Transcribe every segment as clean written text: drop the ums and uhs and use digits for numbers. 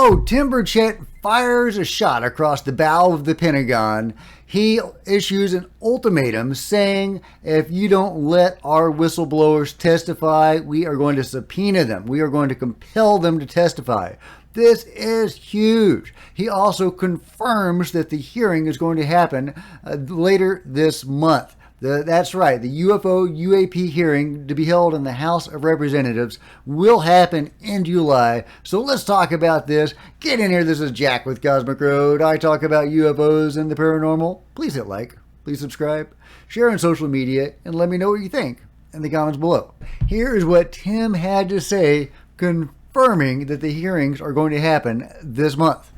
So, Tim Burchett fires a shot across the bow of the Pentagon. He issues an ultimatum saying, if you don't let our whistleblowers testify, we are going to subpoena them. We are going to compel them to testify. This is huge. He also confirms that the hearing is going to happen later this month. That's right. The UFO U.A.P. hearing to be held in the House of Representatives will happen in July. So let's talk about this. Get in here. This is Jack with Cosmic Road. I talk about UFOs and the paranormal. Please hit like. Please subscribe. Share on social media. And let me know what you think in the comments below. Here is what Tim had to say confirming that the hearings are going to happen this month.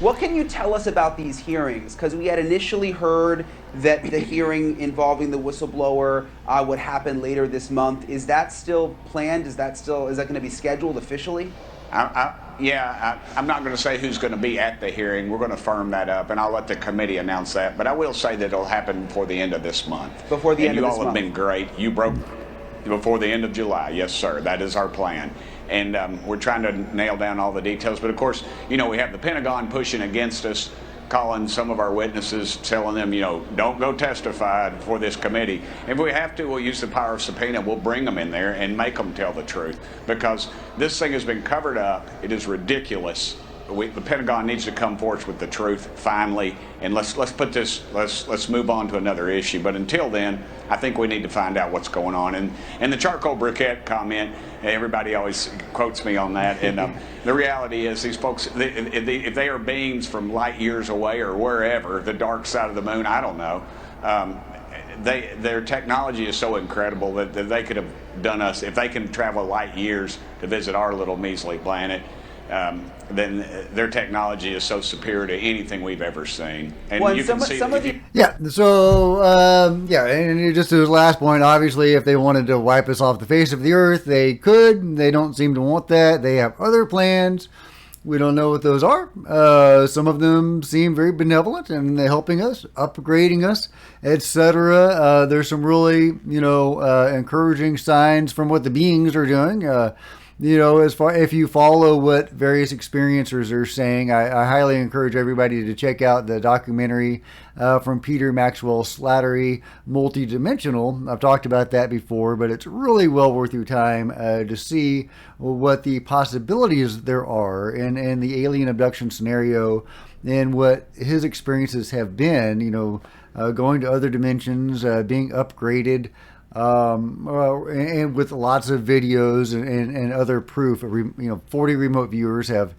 What can you tell us about these hearings? Because we had initially heard that the hearing involving the whistleblower would happen later this month. Is that still planned? Is that going to be scheduled officially? I'm not going to say who's going to be at the hearing. We're going to firm that up, and I'll let the committee announce that. But I will say that it'll happen before the end of this month. Before the end of this month. You all have been great. You broke before the end of July. Yes, sir. That is our plan. And we're trying to nail down all the details. But of course, we have the Pentagon pushing against us, calling some of our witnesses, telling them, don't go testify before this committee. If we have to, we'll use the power of subpoena. We'll bring them in there and make them tell the truth, because this thing has been covered up. It is ridiculous. The Pentagon needs to come forth with the truth finally, and let's move on to another issue. But until then, I think we need to find out what's going on. And the charcoal briquette comment, everybody always quotes me on that. And the reality is, these folks, if they are beings from light years away or wherever, the dark side of the moon, I don't know. Their technology is so incredible that they could have done us, if they can travel light years to visit our little measly planet. Then their technology is so superior to anything we've ever seen. And you can see and just to his last point, obviously, if they wanted to wipe us off the face of the earth, they could. They don't seem to want that. They have other plans. We don't know what those are. Some of them seem very benevolent, and they're helping us, upgrading us, etc. There's some really, encouraging signs from what the beings are doing. As far if you follow what various experiencers are saying, I highly encourage everybody to check out the documentary from Peter Maxwell Slattery, Multidimensional. I've talked about that before, but it's really well worth your time to see what the possibilities there are in the alien abduction scenario and what his experiences have been, going to other dimensions, being upgraded, and with lots of videos and other proof. 40 remote viewers have,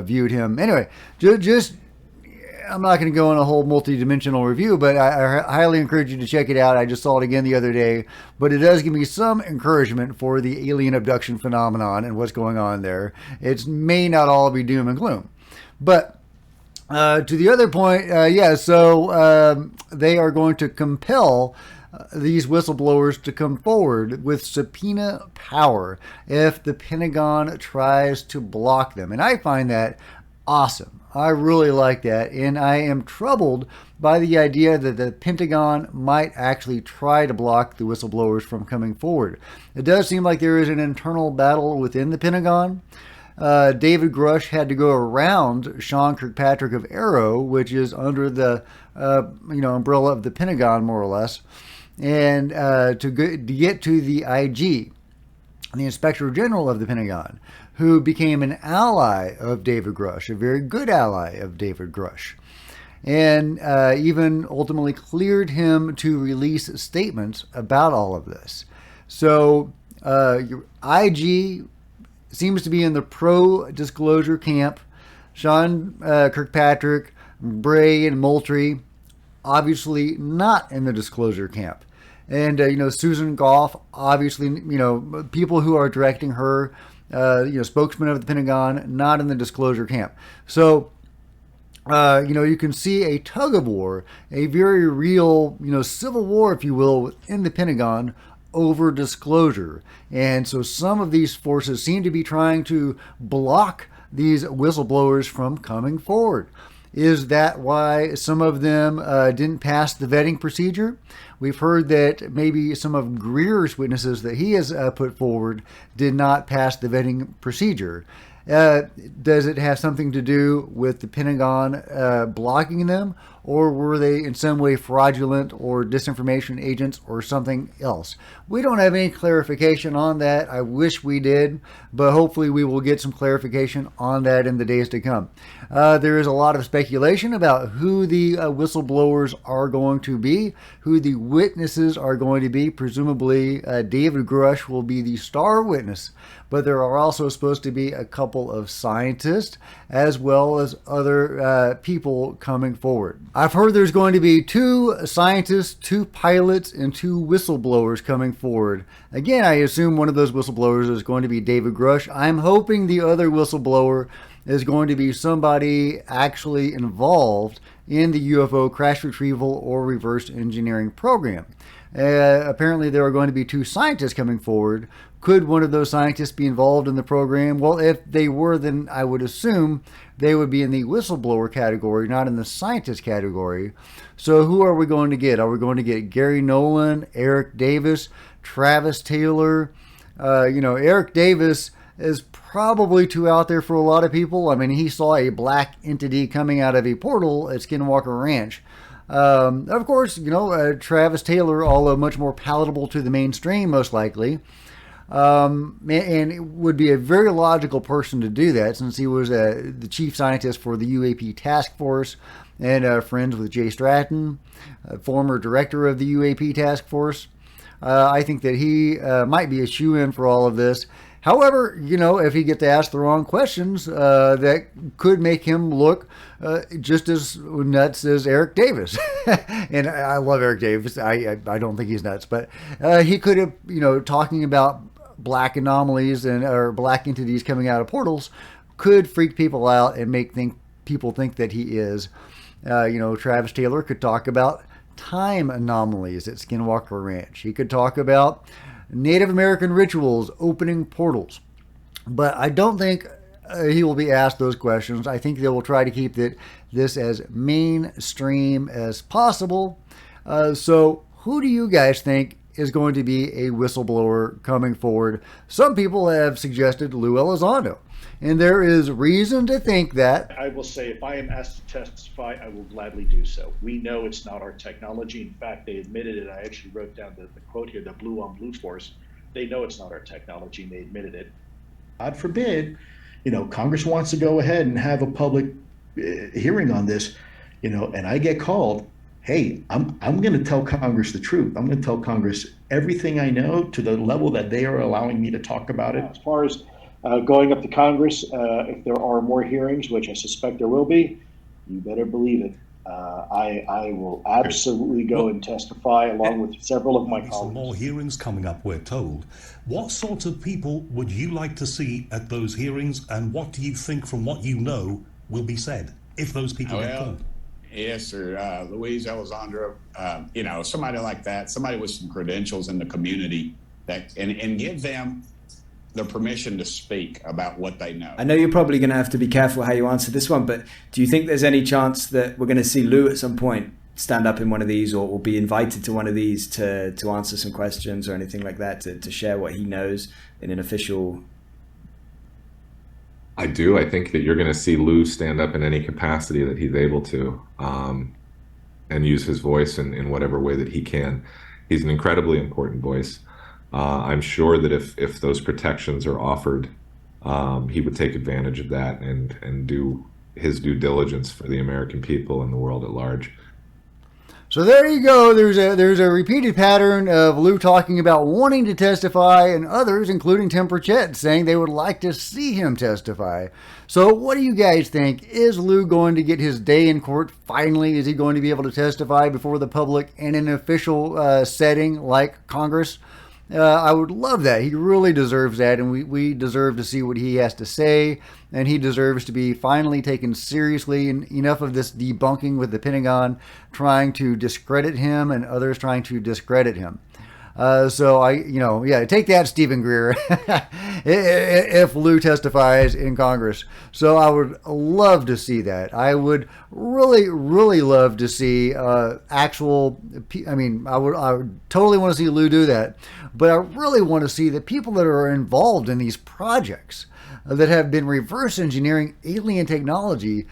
viewed him. Anyway, just I'm not going to go on a whole multi-dimensional review, but I highly encourage you to check it out. I just saw it again the other day, but it does give me some encouragement for the alien abduction phenomenon and what's going on there. It may not all be doom and gloom, but to the other point, so they are going to compel these whistleblowers to come forward with subpoena power if the Pentagon tries to block them. And I find that awesome. I really like that. And I am troubled by the idea that the Pentagon might actually try to block the whistleblowers from coming forward. It does seem like there is an internal battle within the Pentagon. David Grush had to go around Sean Kirkpatrick of Arrow, which is under the umbrella of the Pentagon, more or less, and to get to the IG, the Inspector General of the Pentagon, who became an ally of David Grush, a very good ally of David Grush, and even ultimately cleared him to release statements about all of this. So IG seems to be in the pro-disclosure camp. Sean Kirkpatrick, Bray, and Moultrie, obviously not in the disclosure camp. And, Susan Goff, obviously, people who are directing her, spokesman of the Pentagon, not in the disclosure camp. So, you can see a tug of war, a very real, civil war, if you will, within the Pentagon over disclosure. And so some of these forces seem to be trying to block these whistleblowers from coming forward. Is that why some of them didn't pass the vetting procedure? We've heard that maybe some of Greer's witnesses that he has put forward did not pass the vetting procedure. Does it have something to do with the Pentagon blocking them, or were they in some way fraudulent or disinformation agents or something else? We don't have any clarification on that. I wish we did, but hopefully we will get some clarification on that in the days to come. There is a lot of speculation about who the whistleblowers are going to be, who the witnesses are going to be. Presumably David Grush will be the star witness, but there are also supposed to be a couple of scientists as well as other people coming forward. I've heard there's going to be 2 scientists, 2 pilots, and 2 whistleblowers coming forward. Again, I assume one of those whistleblowers is going to be David Grush. I'm hoping the other whistleblower is going to be somebody actually involved in the UFO crash retrieval or reverse engineering program. Apparently there are going to be 2 scientists coming forward. Could one of those scientists be involved in the program? Well, if they were, then I would assume they would be in the whistleblower category, not in the scientist category. So who are we going to get? Are we going to get Gary Nolan, Eric Davis, Travis Taylor? Eric Davis is probably too out there for a lot of people. I mean, he saw a black entity coming out of a portal at Skinwalker Ranch. Of course, Travis Taylor, although much more palatable to the mainstream, most likely, and it would be a very logical person to do that, since he was the chief scientist for the U.A.P. task force and friends with Jay Stratton, former director of the U.A.P. task force. I think that he might be a shoo-in for all of this. However, if he gets asked the wrong questions, that could make him look just as nuts as Eric Davis. And I love Eric Davis. I don't think he's nuts, but he could have, talking about black anomalies or black entities coming out of portals could freak people out and make people think that he is. Travis Taylor could talk about time anomalies at Skinwalker Ranch. He could talk about Native American rituals opening portals. But I don't think he will be asked those questions. I think they will try to keep this as mainstream as possible. So who do you guys think is going to be a whistleblower coming forward? Some people have suggested Lou Elizondo. And there is reason to think that. I will say, if I am asked to testify, I will gladly do so. We know it's not our technology. In fact, they admitted it. I actually wrote down the quote here, the blue on blue force. They know it's not our technology, and they admitted it. God forbid, Congress wants to go ahead and have a public hearing on this, and I get called. Hey, I'm going to tell Congress the truth. I'm going to tell Congress everything I know to the level that they are allowing me to talk about it. As far as going up to Congress, if there are more hearings, which I suspect there will be, you better believe it. I will absolutely go and testify along with several of my colleagues. Some more hearings coming up, we're told. What sort of people would you like to see at those hearings, and what do you think, from what you know, will be said if those people are called? Yes, sir. Luis Elizondo, somebody like that, somebody with some credentials in the community and give them the permission to speak about what they know. I know you're probably going to have to be careful how you answer this one, but do you think there's any chance that we're going to see Lou at some point stand up in one of these or be invited to one of these to answer some questions or anything like that, to share what he knows in an official... I do. I think that you're going to see Lou stand up in any capacity that he's able to, and use his voice in whatever way that he can. He's an incredibly important voice. I'm sure that if those protections are offered, he would take advantage of that and do his due diligence for the American people and the world at large. So there you go. There's a repeated pattern of Lou talking about wanting to testify, and others, including Tim Burchett, saying they would like to see him testify. So what do you guys think? Is Lou going to get his day in court finally? Is he going to be able to testify before the public in an official setting like Congress? I would love that. He really deserves that, and we deserve to see what he has to say, and he deserves to be finally taken seriously. And enough of this debunking with the Pentagon trying to discredit him and others trying to discredit him. So take that, Stephen Greer, if Lou testifies in Congress. So I would love to see that. I would really, really love to see I would totally want to see Lou do that. But I really want to see the people that are involved in these projects that have been reverse engineering alien technology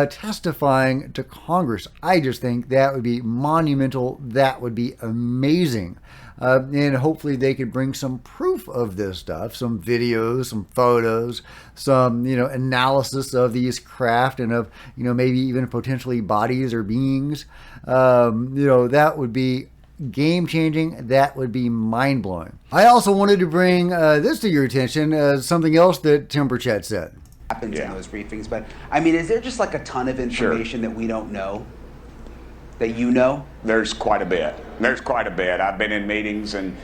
testifying to Congress. I just think that would be monumental. That would be amazing. And hopefully they could bring some proof of this stuff, some videos, some photos, some, analysis of these craft and of, maybe even potentially bodies or beings. That would be game-changing. That would be mind-blowing. I also wanted to bring this to your attention, something else that Tim Burchett said. Happens in those briefings, but I mean, is there just like a ton of information that we don't know? That you know? There's quite a bit. I've been in meetings and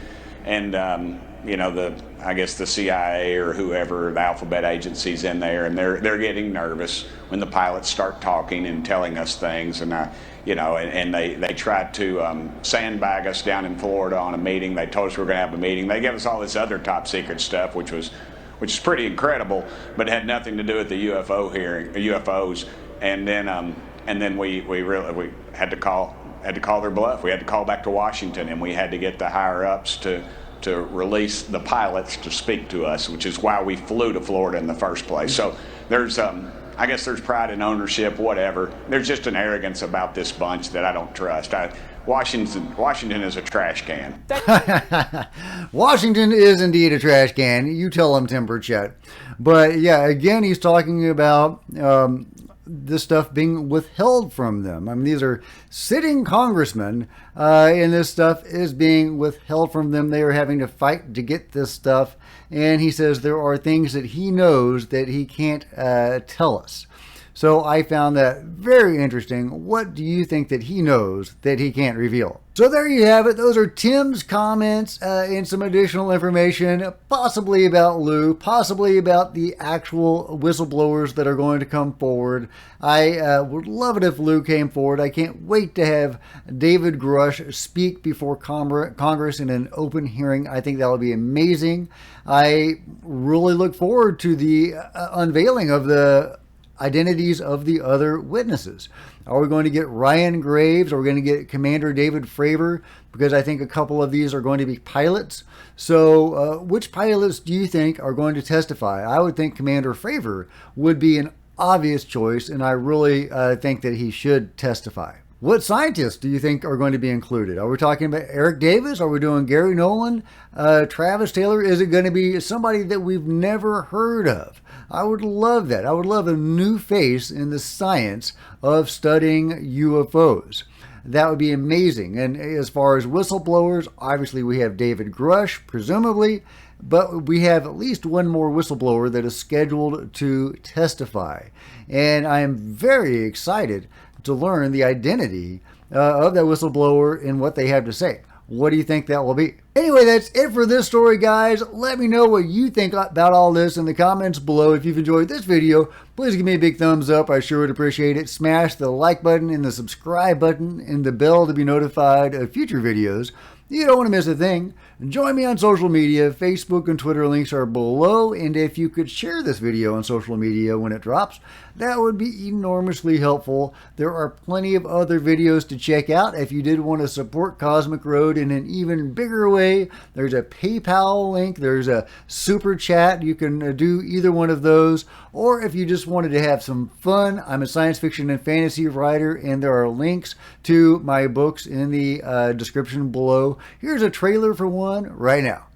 I guess the CIA or whoever, the alphabet agencies in there, and they're getting nervous when the pilots start talking and telling us things, and they tried to sandbag us down in Florida on a meeting. They told us we were going to have a meeting. They gave us all this other top secret stuff, which is pretty incredible, but had nothing to do with the UFOs. And then we had to call their bluff. We had to call back to Washington, and we had to get the higher ups to release the pilots to speak to us, which is why we flew to Florida in the first place. So there's I guess there's pride in ownership, whatever. There's just an arrogance about this bunch that I don't trust. Washington is a trash can. Washington is indeed a trash can. You tell him, Tim Burchett. But yeah, again, he's talking about this stuff being withheld from them. I mean, these are sitting congressmen, and this stuff is being withheld from them. They are having to fight to get this stuff. And he says there are things that he knows that he can't tell us. So I found that very interesting. What do you think that he knows that he can't reveal? So there you have it. Those are Tim's comments and some additional information, possibly about Lou, possibly about the actual whistleblowers that are going to come forward. I would love it if Lou came forward. I can't wait to have David Grush speak before Congress in an open hearing. I think that would be amazing. I really look forward to the unveiling of the identities of the other witnesses. Are we going to get Ryan Graves? Are we going to get Commander David Fravor? Because I think a couple of these are going to be pilots. So which pilots do you think are going to testify? I would think Commander Fravor would be an obvious choice, and I really think that he should testify. What scientists do you think are going to be included? Are we talking about Eric Davis? Are we doing Gary Nolan? Travis Taylor? Is it going to be somebody that we've never heard of? I would love that. I would love a new face in the science of studying UFOs. That would be amazing. And as far as whistleblowers, obviously we have David Grush, presumably, but we have at least one more whistleblower that is scheduled to testify. And I am very excited to learn the identity of that whistleblower and what they have to say. What do you think that will be? Anyway, that's it for this story, guys. Let me know what you think about all this in the comments below. If you've enjoyed this video, please give me a big thumbs up. I sure would appreciate it. Smash the like button and the subscribe button and the bell to be notified of future videos. You don't want to miss a thing. Join me on social media. Facebook and Twitter links are below. And if you could share this video on social media when it drops, that would be enormously helpful. There are plenty of other videos to check out. If you did want to support Cosmic Road in an even bigger way, there's a PayPal link. There's a super chat. You can do either one of those. Or if you just wanted to have some fun, I'm a science fiction and fantasy writer, and there are links to my books in the description below. Here's a trailer for one right now.